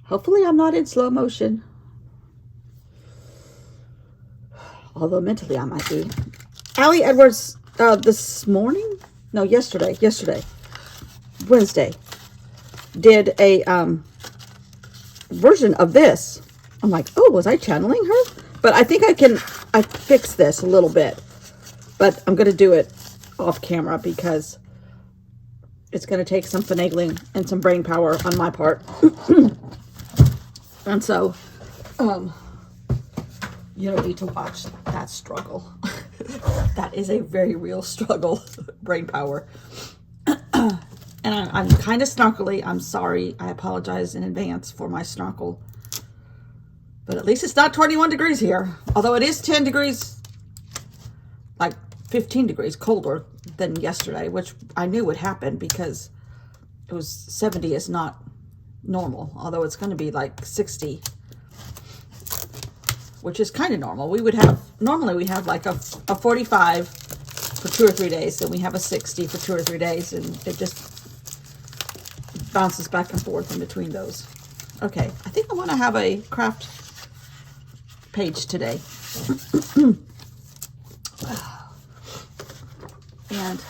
Hopefully I'm not in slow motion. Although mentally I might be. Allie Edwards, this morning? No, yesterday, Wednesday, did a version of this. I'm like, oh, was I channeling her? But I think I fixed this a little bit. But I'm going to do it off camera because it's going to take some finagling and some brain power on my part. And so, you don't need to watch that struggle. That is a very real struggle, brain power. And I'm kind of snarkly. I'm sorry. I apologize in advance for my snarkle. But at least it's not 21 degrees here. Although it is 10 degrees, like 15 degrees colder than yesterday, which I knew would happen because it was 70 is not normal. Although it's going to be like 60, which is kind of normal. Normally we have like a 45 for 2 or 3 days. Then we have a 60 for 2 or 3 days. And it just bounces back and forth in between those. Okay, I think I want to have a craft page today. And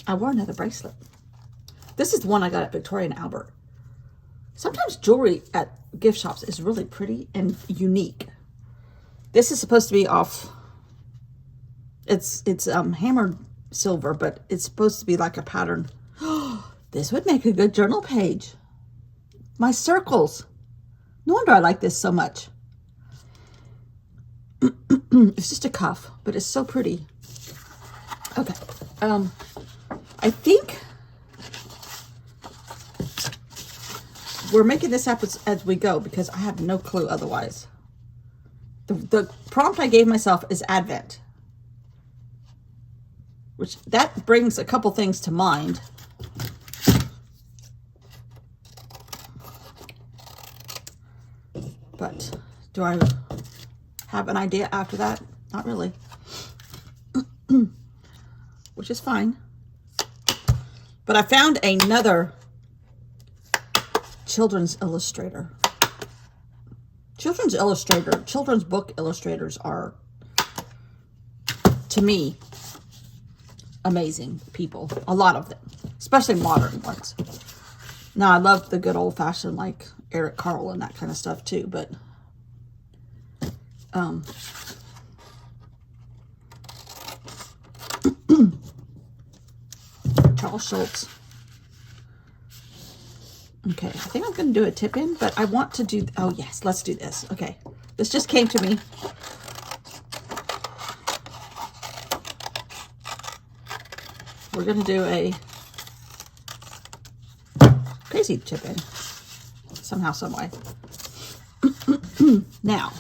I wore another bracelet. This is the one I got at Victoria and Albert. Sometimes jewelry at gift shops is really pretty and unique. This is supposed to be off. It's hammered silver, but it's supposed to be like a pattern. This would make a good journal page. My circles. No wonder I like this so much. It's just a cuff, but it's so pretty. Okay. I think we're making this up as we go because I have no clue otherwise. The prompt I gave myself is Advent, which that brings a couple things to mind. But do I have an idea after that? Not really. Which is fine. But I found another children's illustrator. Children's book illustrators are, to me, amazing people. A lot of them, especially modern ones. Now, I love the good old-fashioned, like Eric Carle and that kind of stuff too, but Charles Schultz. Okay, I think I'm going to do a tip-in, but I want to do, oh yes, let's do this. Okay, this just came to me. We're going to do a crazy tip-in, somehow, some way. Now,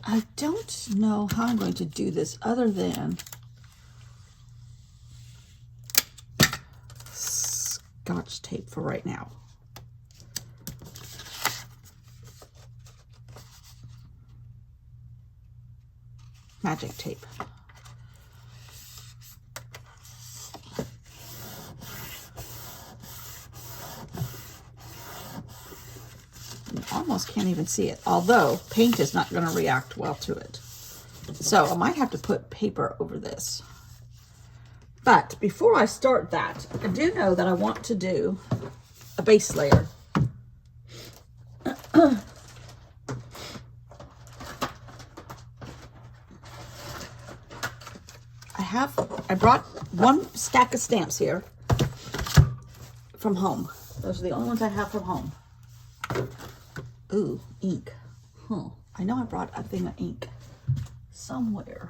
I don't know how I'm going to do this other than Scotch tape for right now. Magic tape. You almost can't even see it, although paint is not going to react well to it. So I might have to put paper over this. But before I start that, I do know that I want to do a base layer. I brought one stack of stamps here from home. Those are the only ones I have from home. Ooh, ink. Huh. I know I brought a thing of ink somewhere.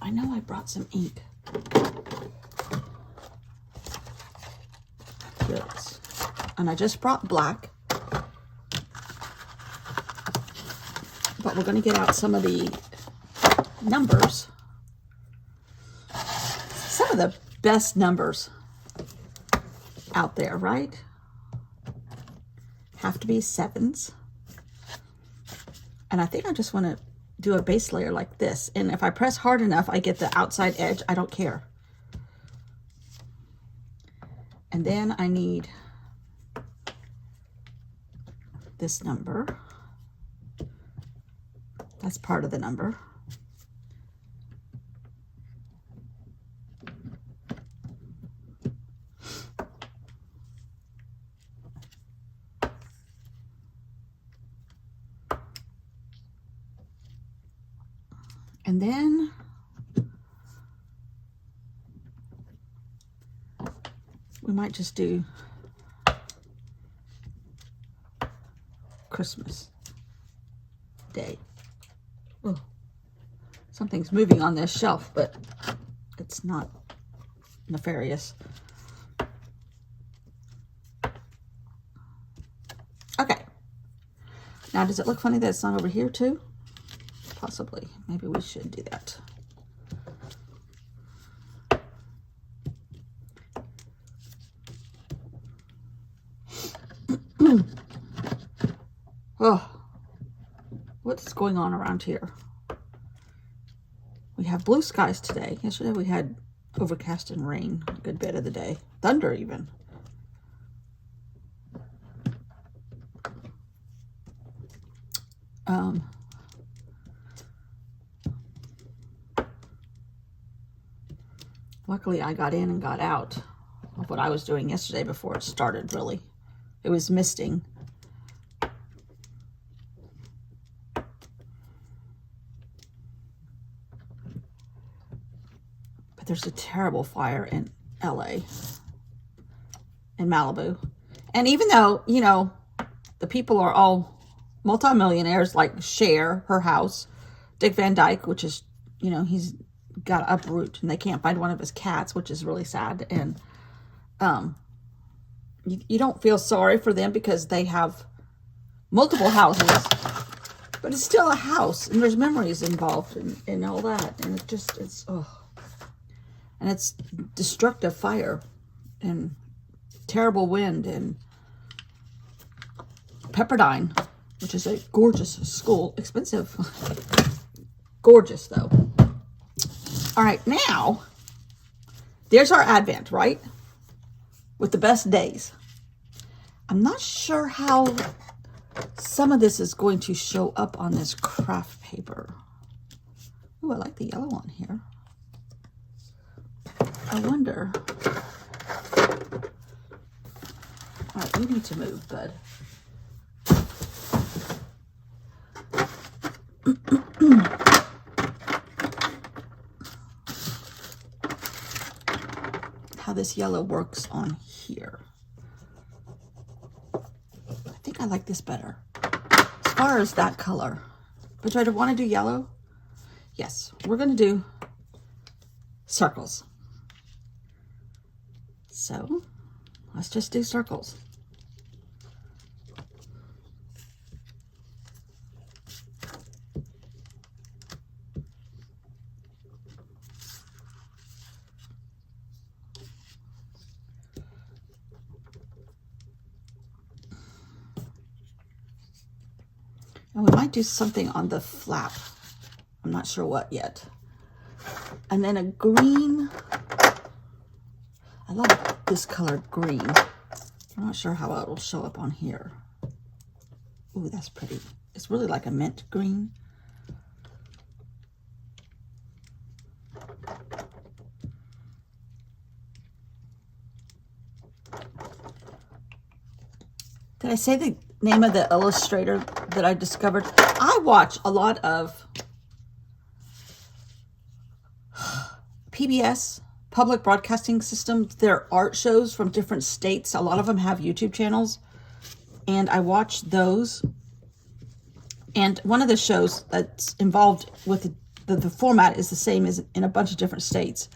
I know I brought some ink. Here it is. And I just brought black. But we're going to get out some of the numbers. Some of the best numbers out there, right? Have to be 7s. And I think I just want to do a base layer like this. And if I press hard enough, I get the outside edge. I don't care. And then I need this number. That's part of the number. And then we might just do Christmas Day. Oh, something's moving on this shelf, but it's not nefarious. Okay. Now, does it look funny that it's not over here too? Possibly. Maybe we should do that. Oh, what's going on around here? We have blue skies today. Yesterday we had overcast and rain a good bit of the day. Thunder even. Luckily, I got in and got out of what I was doing yesterday before it started, really. It was misting. But there's a terrible fire in LA, in Malibu. And even though, you know, the people are all multimillionaires, like Cher, her house, Dick Van Dyke, which is, you know, he's got to uproot and they can't find one of his cats, which is really sad. And you don't feel sorry for them because they have multiple houses, but it's still a house and there's memories involved and all that. And it's and it's destructive fire and terrible wind. And Pepperdine, which is a gorgeous school, expensive, gorgeous though. All right, now, there's our Advent, right? With the best days. I'm not sure how some of this is going to show up on this craft paper. Oh, I like the yellow on here. I wonder. All right, you need to move, bud. How this yellow works on here. I think I like this better as far as that color. But do I want to do yellow? Yes, we're going to do circles. So let's just do circles. And we might do something on the flap. I'm not sure what yet. And then a green. I love this color green. I'm not sure how it will show up on here. Ooh, that's pretty. It's really like a mint green. Did I say the name of the illustrator that I discovered? I watch a lot of PBS, Public Broadcasting System, their art shows from different states. A lot of them have YouTube channels, and I watch those. And one of the shows that's involved with the format is the same as in a bunch of different states.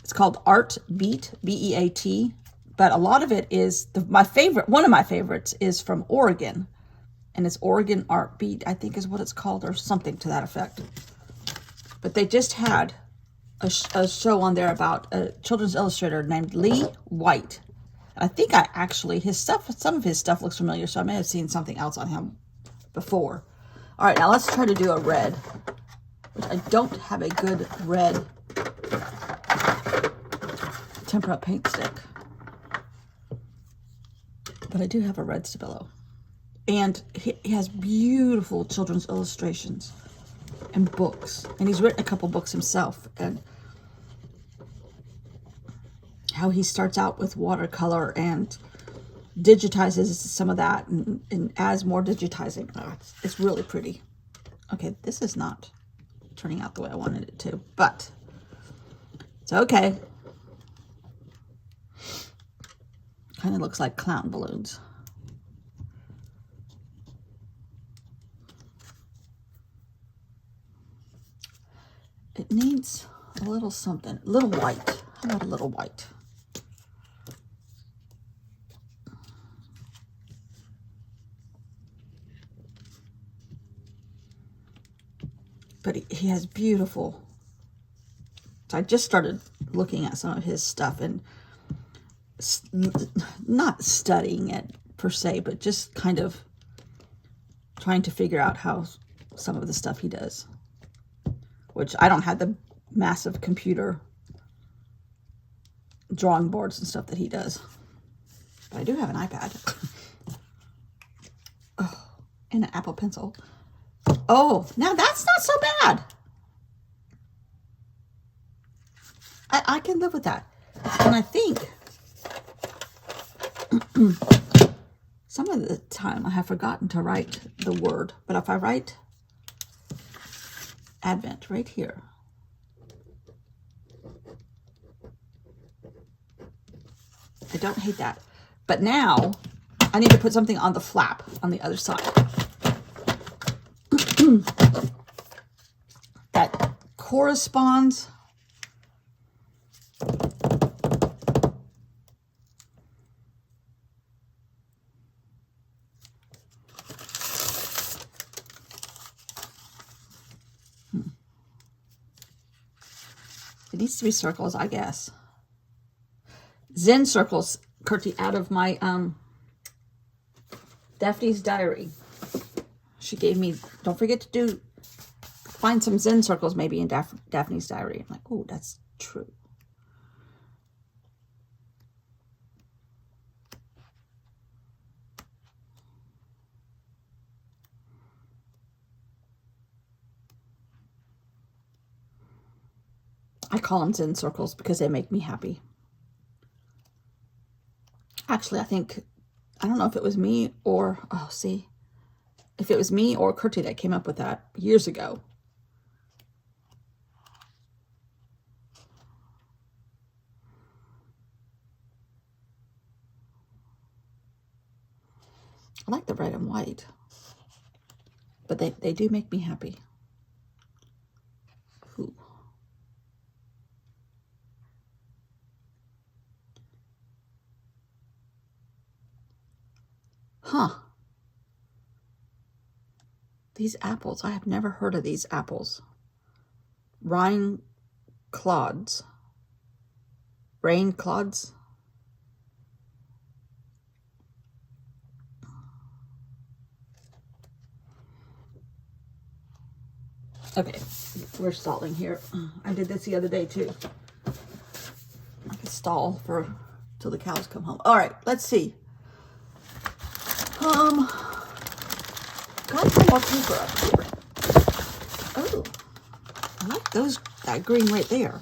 It's called Art Beat, B-E-A-T. But a lot of it is, one of my favorites is from Oregon. And it's Oregon Art Beat, I think is what it's called, or something to that effect. But they just had a show on there about a children's illustrator named Lee White. I think I actually, some of his stuff looks familiar, so I may have seen something else on him before. All right, now let's try to do a red, which I don't have a good red tempera paint stick. But I do have a red Stabilo. And he has beautiful children's illustrations and books. And he's written a couple books himself. And how he starts out with watercolor and digitizes some of that and adds more digitizing. Oh, it's really pretty. Okay, this is not turning out the way I wanted it to, but it's okay. Kind of looks like clown balloons. It needs a little something, a little white. How about a little white? But he has beautiful. So I just started looking at some of his stuff and not studying it per se, but just kind of trying to figure out how some of the stuff he does, which I don't have the massive computer drawing boards and stuff that he does, but I do have an iPad. Oh, and an Apple Pencil. Oh, now that's not so bad. I can live with that. And I think some of the time I have forgotten to write the word, but if I write Advent right here, I don't hate that. But now I need to put something on the flap on the other side. That corresponds. It needs to be circles, I guess. Zen circles, Kurti, out of my Daphne's Diary. She gave me, don't forget to find some Zen circles maybe in Daphne's Diary. I'm like, oh, that's true. I call them Zen circles because they make me happy. Actually, I don't know if it was me or, oh, see, if it was me or Kurti that came up with that years ago. I like the red and white, but they do make me happy. Ooh. Huh. These apples, I have never heard of these apples. Rain clods. Rain clods. Okay, we're stalling here. I did this the other day too. I can stall till the cows come home. All right, let's see. Got some more paper up here. Oh, I like that green right there.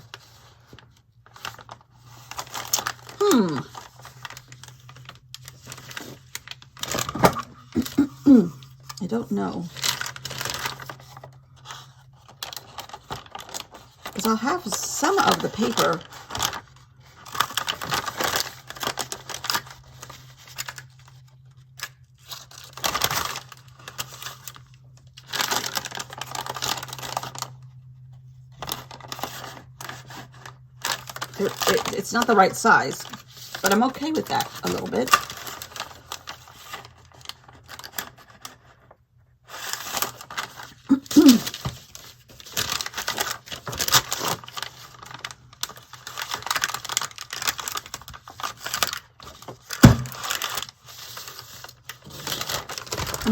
I don't know. Because I'll have some of the paper it's not the right size, but I'm okay with that a little bit.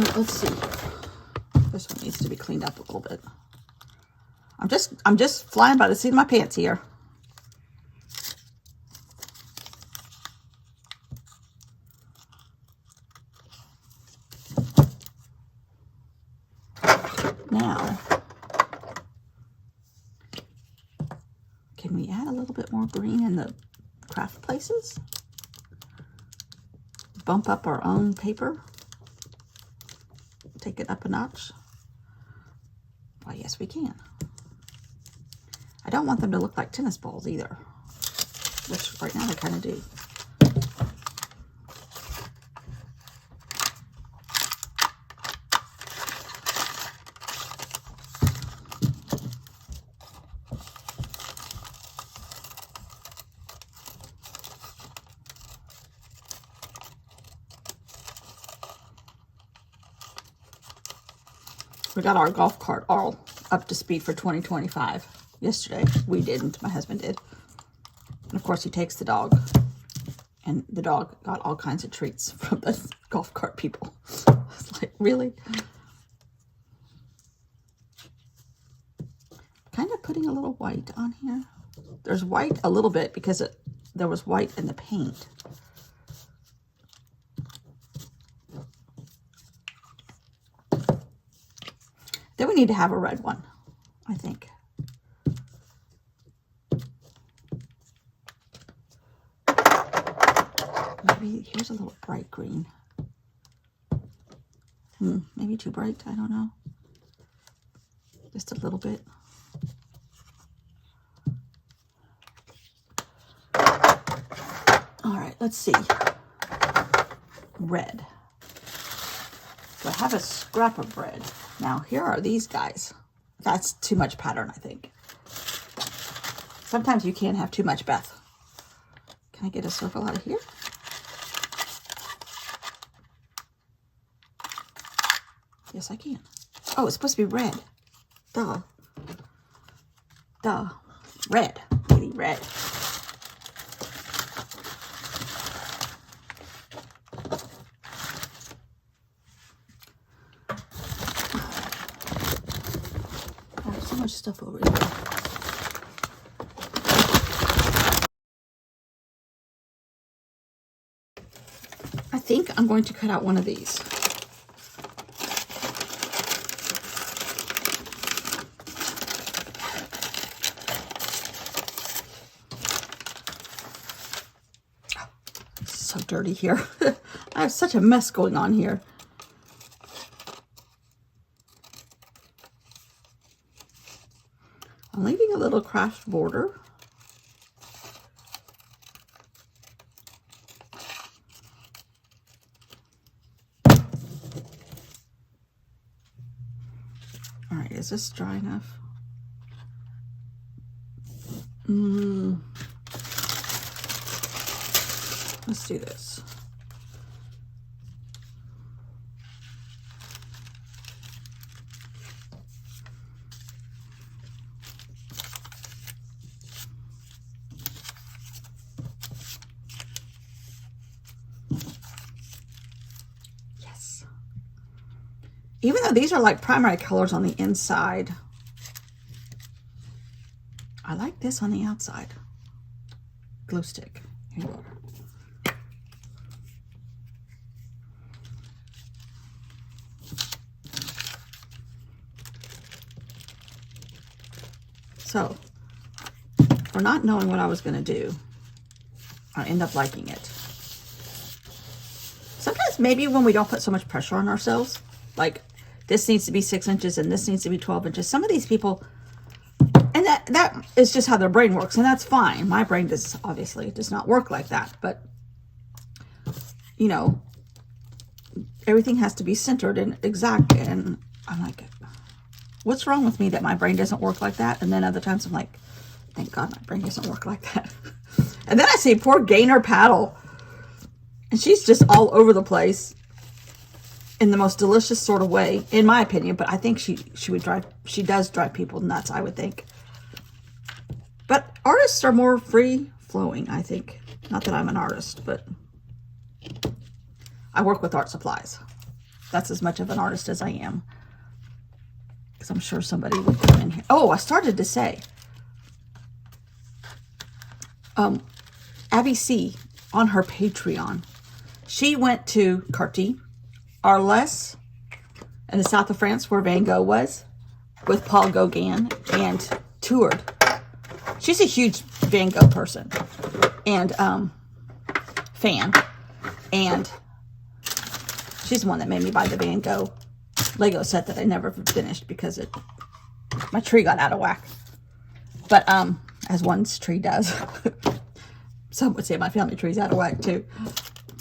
Let's see. This one needs to be cleaned up a little bit. I'm just flying by the seat of my pants here. Now, can we add a little bit more green in the craft places? Bump up our own paper? Take it up a notch? Well, yes, we can. I don't want them to look like tennis balls either, which right now they kind of do. We got our golf cart all up to speed for 2025 yesterday. We didn't. My husband did. And of course, he takes the dog. And the dog got all kinds of treats from the golf cart people. It's like, really? Kind of putting a little white on here. There's white a little bit because there was white in the paint. Then we need to have a red one, I think. Maybe here's a little bright green. Maybe too bright, I don't know. Just a little bit. All right, let's see. Red. So I have a scrap of red. Now, here are these guys. That's too much pattern, I think. Sometimes you can't have too much, Beth. Can I get a circle out of here? Yes, I can. Oh, it's supposed to be red. Duh. Duh. Red. Really red. So much stuff over here. I think I'm going to cut out one of these. So dirty here. I have such a mess going on here. I'm leaving a little craft border. All right, is this dry enough? Let's do this. Yes. Even though these are like primary colors on the inside, I like this on the outside. Glue stick. Here you are. So, for not knowing what I was going to do, I end up liking it. Sometimes maybe when we don't put so much pressure on ourselves, like this needs to be 6 inches and this needs to be 12 inches. Some of these people, and that is just how their brain works, and that's fine. My brain obviously does not work like that, but you know, everything has to be centered and exact, and I'm like, what's wrong with me that my brain doesn't work like that? And then other times I'm like, thank God my brain doesn't work like that. And then I see poor Gaynor Paddle, and she's just all over the place in the most delicious sort of way, in my opinion. But I think she does drive people nuts, I would think. But artists are more free flowing, I think. Not that I'm an artist, but I work with art supplies. That's as much of an artist as I am. Because I'm sure somebody would come in here. Oh, I started to say. Abby C. on her Patreon. She went to Quartier, Arles, in the south of France where Van Gogh was, with Paul Gauguin, and toured. She's a huge Van Gogh person and fan. And she's the one that made me buy the Van Gogh Lego set that I never finished because my tree got out of whack. But as one's tree does. Some would say my family tree's out of whack too.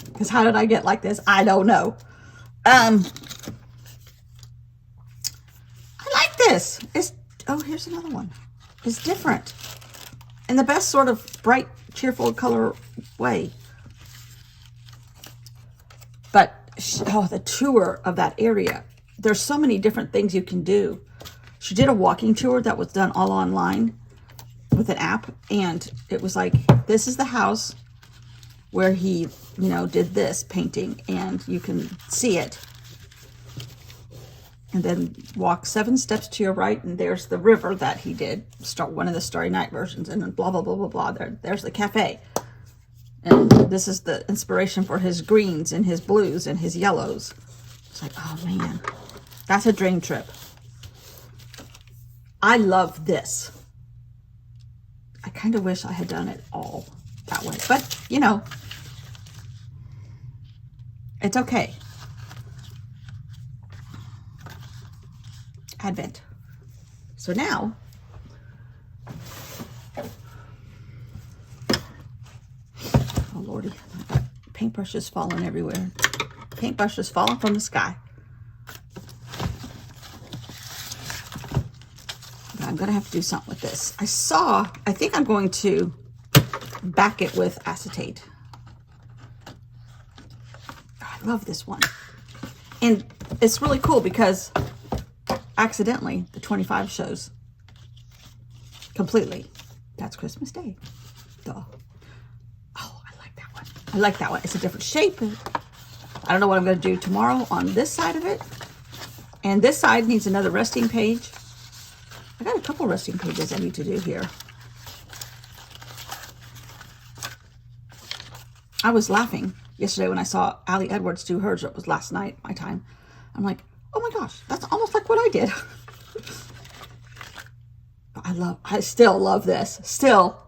Because how did I get like this? I don't know. I like this. Oh, here's another one. It's different. In the best sort of bright, cheerful color way. But, oh, the tour of that area. There's so many different things you can do. She did a walking tour that was done all online with an app. And it was like, this is the house where he, you know, did this painting. And you can see it. And then walk 7 steps to your right, and there's the river that he did. Start one of the Starry Night versions, and then blah, blah, blah, blah, blah. There's the cafe. And this is the inspiration for his greens and his blues and his yellows. It's like, oh man, that's a dream trip. I love this. I kind of wish I had done it all that way. But, you know, it's okay. Advent. So now, oh lordy, I've got paintbrushes falling everywhere. Paintbrushes falling from the sky. But I'm gonna have to do something with this. I think I'm going to back it with acetate. I love this one. And it's really cool because accidentally, the 25 shows completely. That's Christmas Day. Duh. Oh, I like that one. I like that one. It's a different shape. I don't know what I'm going to do tomorrow on this side of it. And this side needs another resting page. I got a couple resting pages I need to do here. I was laughing yesterday when I saw Allie Edwards do hers. It was last night, my time. I'm like, oh my gosh, that's almost like what I did. I still love this. Still.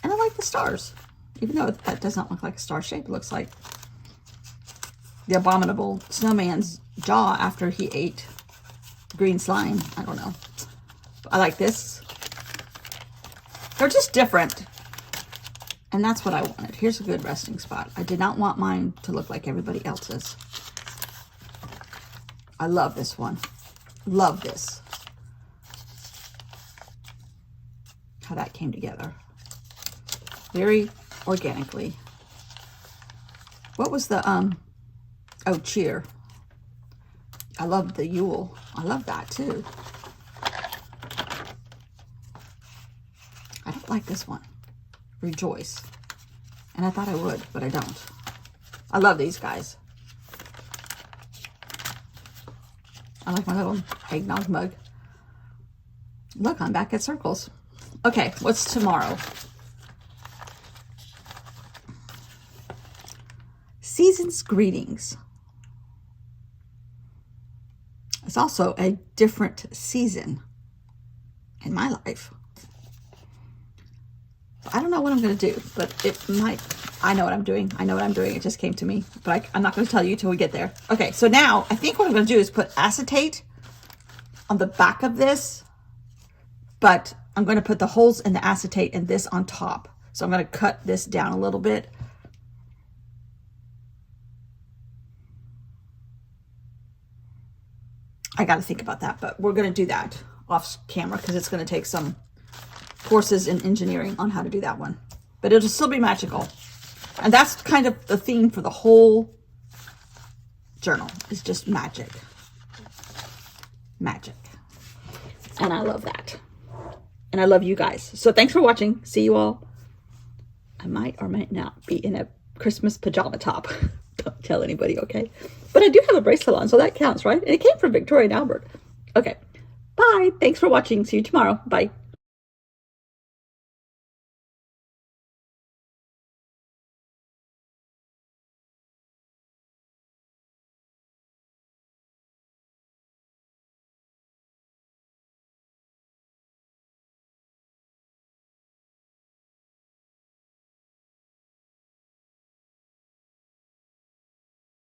And I like the stars. Even though that does not look like a star shape. It looks like the abominable snowman's jaw after he ate green slime. I don't know. I like this. They're just different. And that's what I wanted. Here's a good resting spot. I did not want mine to look like everybody else's. I love this one. Love this. How that came together. Very organically. What was the, oh, cheer. I love the Yule. I love that too. I don't like this one. Rejoice. And I thought I would, but I don't. I love these guys. I like my little eggnog mug. Look, I'm back at circles. Okay, what's tomorrow? Season's greetings. It's also a different season in my life. I don't know what I'm going to do, but it might. I know what I'm doing. I know what I'm doing. It just came to me, but I'm not going to tell you till we get there. Okay, so now I think what I'm going to do is put acetate on the back of this, but I'm going to put the holes in the acetate and this on top. So I'm going to cut this down a little bit. I got to think about that, but we're going to do that off camera because it's going to take some courses in engineering on how to do that one, but it'll still be magical. And that's kind of the theme for the whole journal, is just magic. Magic. And I love that. And I love you guys. So thanks for watching. See you all. I might or might not be in a Christmas pajama top. Don't tell anybody, okay? But I do have a bracelet on, so that counts, right? And it came from Victoria and Albert. Okay. Bye. Thanks for watching. See you tomorrow. Bye.